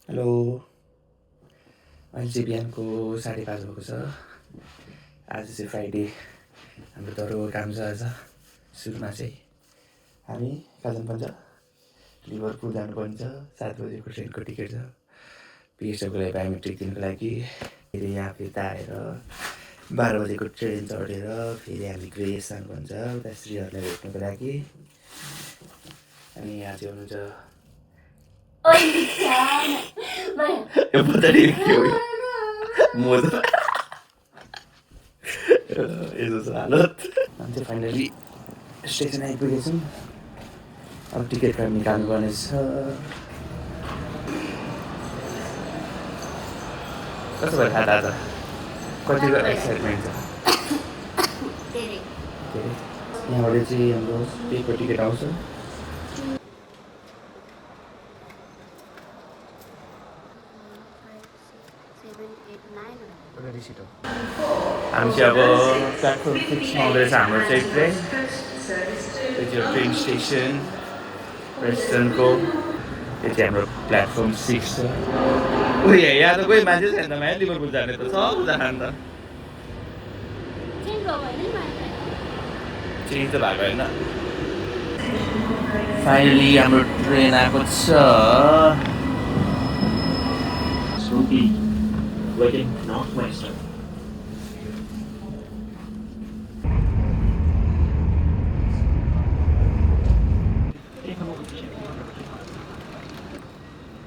Hello, अहिले चाहिँ बिहानको 5:30 भएको छ। आज चाहिँ फ्राइडे, हाम्रो तरो काम छ। आज सुरुमा चाहिँ हामी कहाँ जानुपर्छ, लिभरपुल जानुपर्ने छ। 7 बजेको ट्रेनको टिकट छ। पिएसओको लागि बायोमेट्रिक दिनको लागि फेरि यहाँ फिर्ता आएर 12 बजेको ट्रेन चढेर फेरि हामी ग्रेस जानुपर्छ उता श्रीहरूलाई भेट्नुको लागि। अनि यहाँ चाहिँ हुनुहुन्छ यस्तो छ हालत। अनि चाहिँ फाइनली स्टेसन आइपुगेछौँ। अब टिकट कार्ड निकाल्नु पर्ने छ। कस्तो भयो थाहा आज कतिको एक्साइटमेन्ट छ धेरै। यहाँबाट चाहिँ हाम्रो पेको टिकट आउँछ। हामी चाहिँ अब प्लेटफर्म 6मा आउँदैछ हाम्रो चाहिँ ट्रेन। यो चाहिँ ट्रेन स्टेसन प्रेस्टनको। यो चाहिँ हाम्रो प्लेटफर्म 6 छ। उयो यहाँ त कोही मान्छे छैन त, यहाँ लिभरपुल जाने त सबजना नि त। चेन्ज त भएको होइन। फाइनली हाम्रो ट्रेन आएको छ। Waiting northwestern.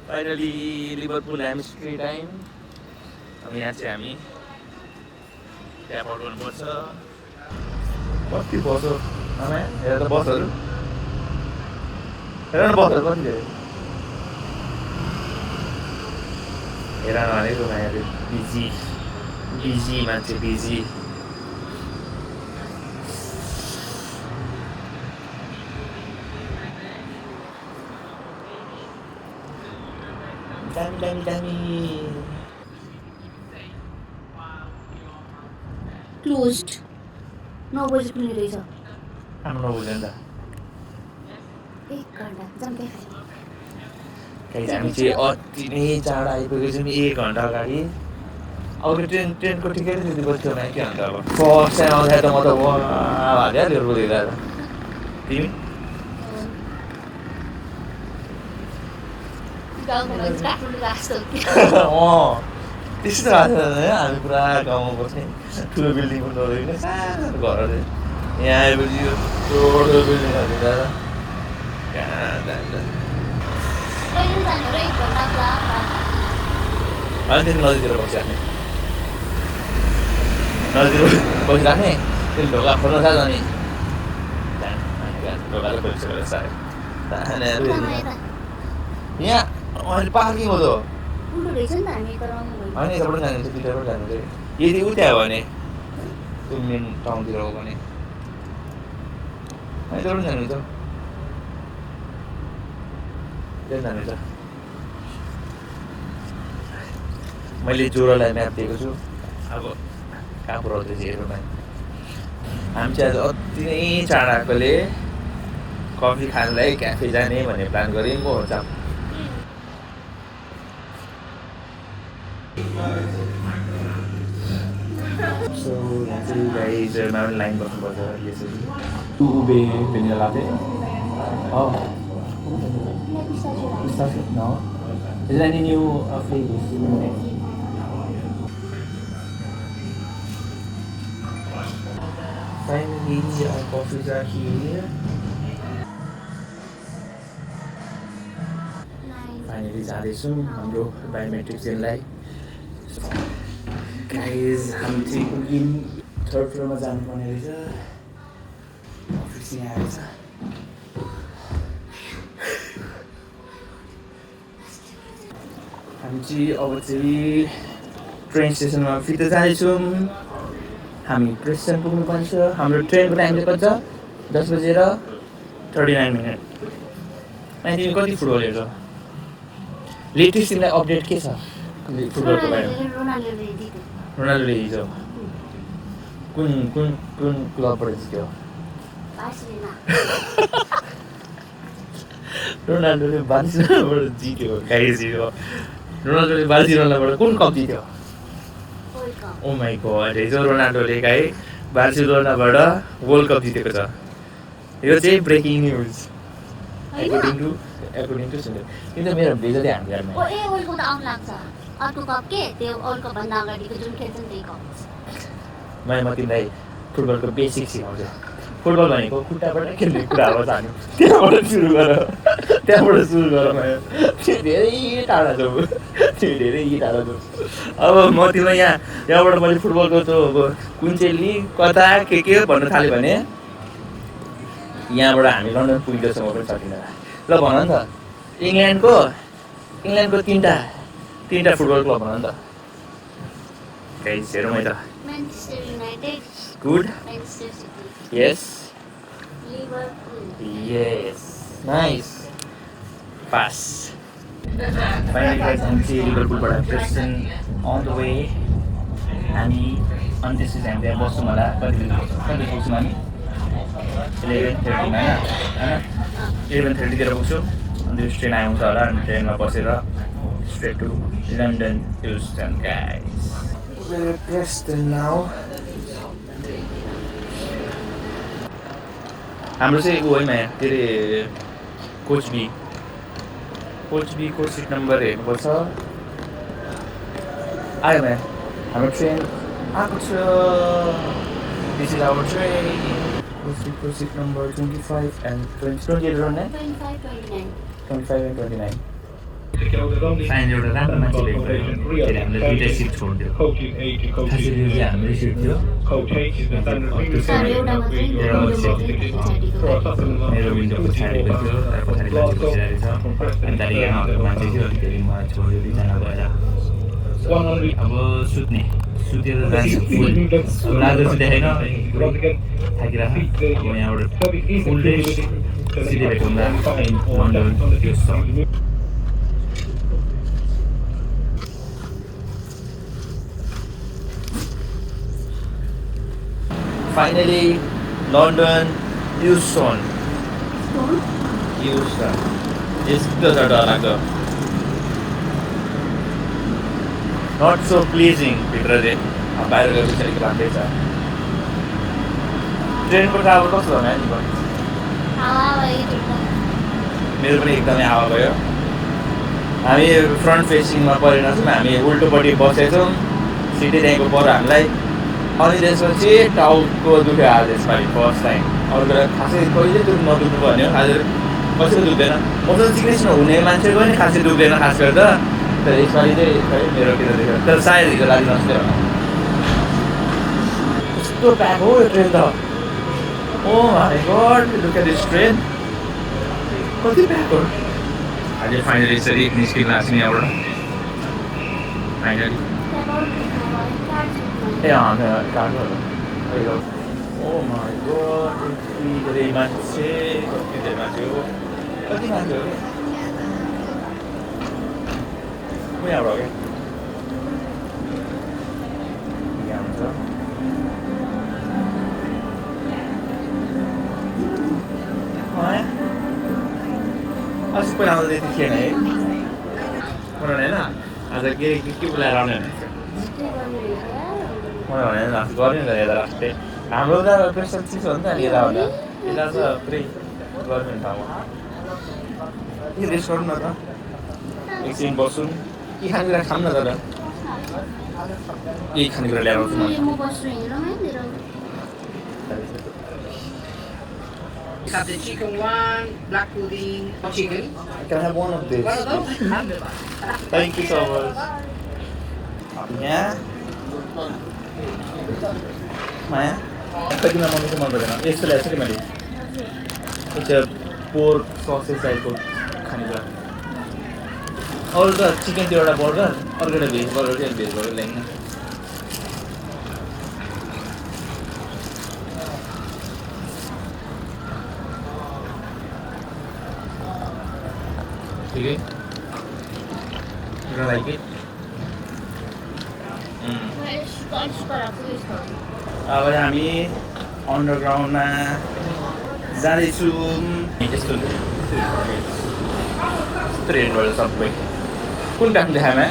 फाइनली लिभरपुल हामी स्ट्रेट आयौँ। अब यहाँ चाहिँ हामी ट्याप आउट गर्नुपर्छ। कति बस हो आमा, हेर त बसहरू, हेर न बसहरू कति धेरै। हेर न भनेको मान्छे बिजी मान्छे बिजी। दामी क्लोज्ड 9 बजी खुल्ने रहेछ। हाम्रो नबुझ्यो नि त। 1 घन्टा जम्कै गाइस हामी चाहिँ अति नै चाँडो आइपुगेछौँ। 1 घन्टा अगाडि। अब ट्रेनको टिकट त्यति बज्यो भने के हुन्छ। अब फर्स्ट टाइम आउँदा त म त हाल्यो लिभरपुल हेरेर। तिमी त्यस्तो भएको छ। हामी पुरा गाउँमा बस्ने, ठुलो बिल्डिङ पनि नदेख्ने, सानो घरहरू। यहाँ आएपछि यो ठुलो बिल्डिङहरू देख्दा कहाँ जान्छ। अलिकति नदीतिर बसिराख्ने, त्यो ढोका खोल्न थाल्छ नि। ढोका त खोलिसकेर साह्रै यहाँ अहिले पार्किङ हो त होइन। यताबाट जानु हुन्छ, दुईवटाबाट जानु हुन्छ। यदि उता हो भने त्यो मेन टाउनतिर हो भने यताबाट जानुहुन्छ, त्यहाँ जानुहुन्छ। मैले जोरोलाई म्याप दिएको छु। अब कहाँ पुऱ्याउँदैछ हेरौँ न। हामी चाहिँ आज अति नै चाँडो आएकोले कफी खानलाई क्याफे जाने भन्ने प्लान गरेँ। म हुन्छ So यहाँ चाहिँ गाइजमा पनि लाइन बस्नुपर्छ यसरी। ube vanilla latte. Oh. No. Is there any new flavors? Finally, our coffees are here. Finally, जाँदैछौँ हाम्रो बायोमेट्रिक दिनलाई। गाइज हामी चाहिँ पुग्यौँ। 3rd फ्लोरमा जानुपर्ने रहेछ। अफिस यहाँ आएछ। हामी चाहिँ अब चाहिँ ट्रेन स्टेसनमा फिर्ता जाँदैछौँ। हामी प्रेस्टन पुग्नुपर्ने छ। हाम्रो ट्रेनको टाइम चाहिँ कति छ? 10:39। अनि तिमी कति फुटबल हेर्छौ? लेटेस्ट तिमीलाई अपडेट के छ फुटबलको बारेमा? रोनाल्डोले हिजो कुन क्लबबाट जित्यो? रोनाल्डोले बार्सिलोनाबाट जित्यो गाइस। रोनाल्डोले बार्सिलोनाबाट कुन कप जित्यो world cup oh my god हिजो रोनाल्डोले है बार्सिलोनाबाट वर्ल्ड कप जितेको छ यो चाहिँ ब्रेकिङ न्युज होइन एकोर्डिङ टु सुन्यो किन मेरो बेइज्जती हामीलाई ओ ए वर्ल्ड कप त आउनु लाग्छ अर्को कप के त्यो वर्ल्ड कप भन्दा अगाडिको जुन खेल्छ नि त्यही कप म तिमीलाई फुटबलको बेसिक सिकाउँछु फुटबल भनेको खुट्टाबाट खेल्ने कुरा हो जानु त्यहाँबाट सुरु गर माया त्यो धेरै टाढा छौ अब म तिमीलाई यहाँबाट मैले फुटबलको त्यो अब कुन चाहिँ लिग कता के भन्नु थाल्यो भने यहाँबाट हामी लन्डन पुगिँदैछौँ पनि सकिँदैन ल भन नि त इङ्ल्यान्डको तिनवटा फुटबल क्लब भन नि त गाइस हेरौँ है त Manchester United good Manchester City yes Liverpool Yes, nice. Pass. Finally, guys, हामी चाहिँ लिभरपुलबाट प्रेसन अन द वे हामी अनि त्यसपछि हामी त्यहाँ बस्छौँ होला कति पुग्छौँ हामी 11:30मा होइन 11:30तिर पुग्छौँ अनि त्यो ट्रेन आउँछ होला अनि ट्रेनमा बसेर straight to London Euston guys Preston now हाम्रो चाहिँ ऊ होइन के अरे कोच बी को सिट नम्बर हेर्नुपर्छ आयो म्या हाम्रो ट्रेन आएको छ दिस इज आवर ट्रेन को सिट नम्बर 25 and 28 रन 25 and 29 फाइन एउटा राम्रो मान्छे भेट्यो त्यसले हामीलाई दुइटै सिट छोडिदियो खासै त्यो चाहिँ हाम्रै सिट थियो मेरो विन्डो पछाडिको थियो तर पछाडि मान्छे बसिरहेको छ अनि त्यहाँदेखि यहाँ अर्को मान्छे थियो अनि त्यहाँदेखि मलाई छोड्यो दुईजना भएर अब सुतेर जान्छु फुल अब लाग्दैछु देखेन थाकिरह अब यहाँबाट फुल रेस्ट सिधै भेटौँ लन्डन त्यो सब Finally, London, Euston. यस्तो छ डरलाग्दो नट सो प्लिजिङ भित्र चाहिँ बाहिर गएर अलिक राम्रै छ ट्रेनको ट्राभल कस्तो छ नि मेरो पनि एकदमै हावा भयो हामी फ्रन्ट फेसिङमा परेन छौँ हामी उल्टोपट्टि बसेछौँ सिटै त्यहाँको पर हामीलाई अनि त्यसपछि टाउको दुख्यो आज यसपालि फर्स्ट टाइम अरू बेला खासै कहिले नदुख्नु भन्यो आज कसैको दुख्दैन मसँग सिक्नेस नहुने मान्छेको पनि खासै दुख्दैन खास गरेर तर यसपालि चाहिँ खै मेरोतिर देख्यो तर सायद हिजो लागि नसक्यो होला कस्तो प्याक हो यो ट्रेन त oh my god look at this train कति प्याक हो अहिले फाइनली यसरी निस्किनु लाग्छ नि यहाँबाट फाइनली ए कार्डहरू ओ माई गड कति धेरै मान्छे हो कति मान्छे हो यहाँबाट हो क्या यहाँ हुन्छ अस्ति पहिला आउँदा त्यति थिएन है होइन आज के बोलाएर आउने भने लास्ट गर्ने त यता लास्टै हाम्रो उता प्रेसर चिसो हो नि त अनि यता हुँदा यता छ पुरै गर्ने ठाउँमा के रेस्ट गरौँ न त एकछिन बसौँ के खानेकुरा खाऊँ न तर के खानेकुरा ल्याएर आउँछु Have the chicken one, black pudding, chicken. Can I have one of these? One of those? Thank you so much. Yeah. माया कतिमा मन पर्दैन यस्तो ल्याएको छु कि मैले त्यो पोर्क ससेज टाइपको खानेकुरा अरू त चिकन त्यो एउटा बर्गर अर्को एउटा भेज बर्गर चाहिँ भेज बर्गर ल्याइन्न ठिकै लाइक इट अब हामी अन्डरग्राउन्डमा जाँदैछौँ यस्तो ट्रेनबाट सबै कुन काठमा देखाएमा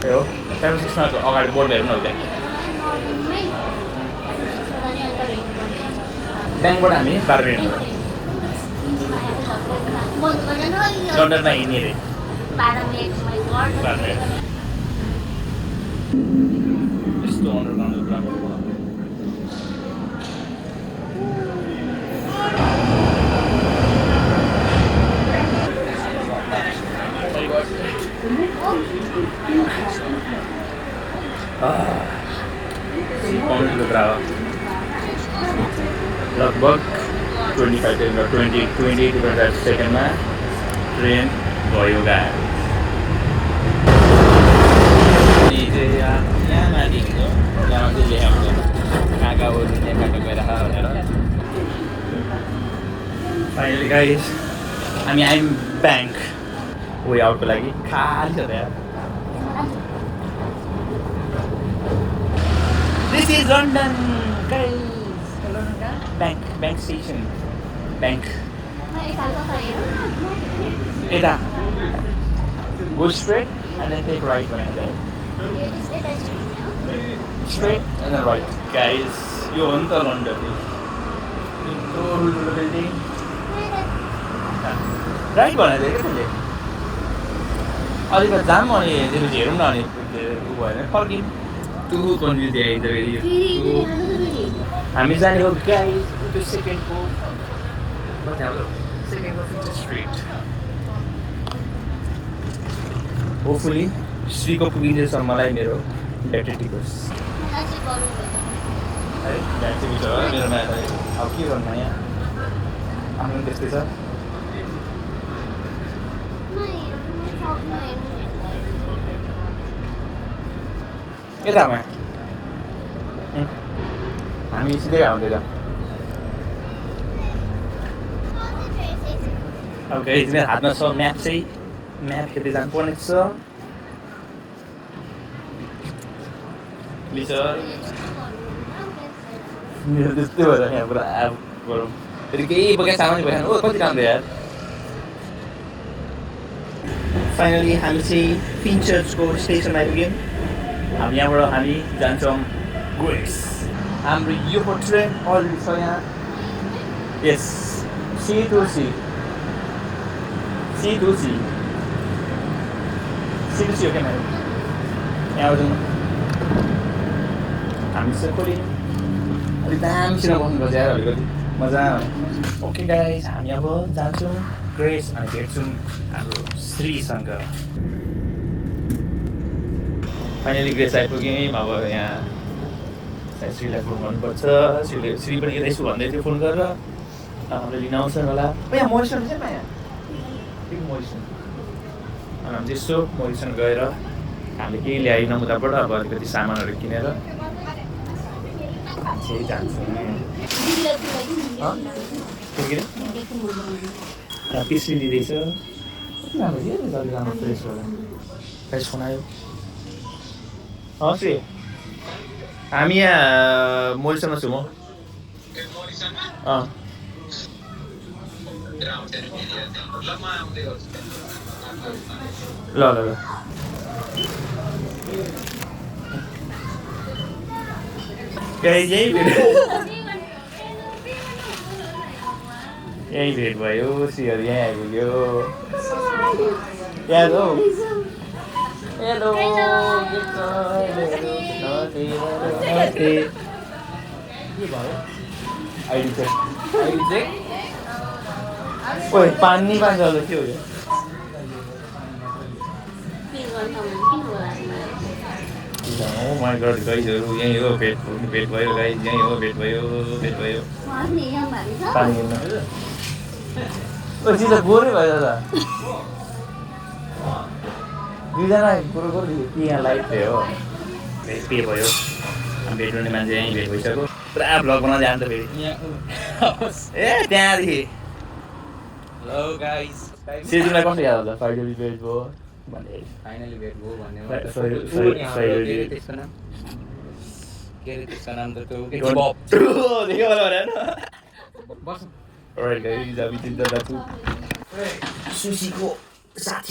ए हो सेभेन सिक्समा अगाडि बोर्ड हेर्नु न त्यहाँ ब्याङ्कबाट हामी 12 मिनट लन्डनमा हिँड्ने अरे 12 मिनट my god 12 मिनट यस्तो अन्डरग्राउन्ड कुरा पाउन्डको कुरा हो लगभग 20 सेकेन्डमा ट्रेन भयो यहाँ माथि हुन्छ यहाँ चाहिँ लेखाउँछ कहाँ कहाँ ओर्नु त्यहाँ कहाँ कहाँ गइरह भनेर फाइनली गाइस हामी आयौँ ब्याङ्क वे आउटको लागि खाली छ त्यहाँ This is London, guys. Bank station. Bank. Eda. Go straight and then take right when I'm there. Straight and then right. Guys, you want to London. You go to the building. Right one, I think. All the time on the room, not it. Parking. Too confused there in the video. हामी जाने हो guys त्यो सेकेन्डको सेकेन्डको fifth street hopefully श्रीको पुगिन्छ मलाई मेरो battery टिकोस् है battery छ मेरोमा अब के गर्नु यहाँ आफ्नो त्यस्तै छ यतामा हामी सिधै आउँदैछ अब गाइस मेरो हातमा छ म्याप चाहिँ म्याप हेर्दै जानुपर्ने छ मेरो त्यस्तै भएर यहाँ पुरा एप गरौँ फेरि केही बोकेको सामान भएन ओ कति राम्रो यार फाइनली हामी चाहिँ फिन्चर्सको स्टेसनमा आइपुग्यौँ हामी यहाँबाट हामी जान्छौँ ग्रेस हाम्रो यो ट्रेन अलरेडी छ यहाँ यस C to C हो क्या मेरो यहाँ जाउँ हामी चाहिँ खोल्यौँ अलिक दामसँग बस्नुपर्छ यार अलिकति मजा ओके गाइस हामी अब जान्छौँ ग्रेस अनि भेट्छौँ हाम्रो श्रीसँग फाइनली ग्रेस आइपुग्यौँ अब यहाँ श्रीलाई फोन गर्नुपर्छ श्री पनि यसो भन्दै थियो फोन गरेर हाम्रो लिन आउँछन् होला यहाँ मोरिसन छ नि यहाँ मोरिसन अनि हामी यसो मोरिसन गएर हामीले केही ल्याएनौँ उताबाट अब अलिकति सामानहरू किनेर चाहिँ जान्छौँ पिस्री दिँदैछ राम्रो फ्रेस होला फ्रेस फोन आयो श्री हामी यहाँ मोरिसनमा छौँ म ल यहीँ भेट भयो श्रीहरू यहीँ आइपुग्यो हेलो हेलो के भयो आइडी चेक ओइ पानी चल्दै थियो माइ गड गाइजहरू यहीँ हो भेट भयो गाइज यहीँ हो भेट भयो पानी हेर्नु ओ चिज गोरै भयो दादा दुईजना कुरो गर्नु कि यहाँ लाइट थियो हो भेट पे भयो भेट हुने मान्छे यहीँ भेट भइसक्यो पुरा भ्लग बनाउँदै आउँदा फेरि ए त्यहाँदेखि हेलो गाइस सेजुलाई कस्तो याद होला फाइनली भेट भयो भने फाइनली भेट भयो भन्ने त्यसको नाम के अरे त्यसको नाम त त्यो देख्यो होला भने बस सुशीको साथी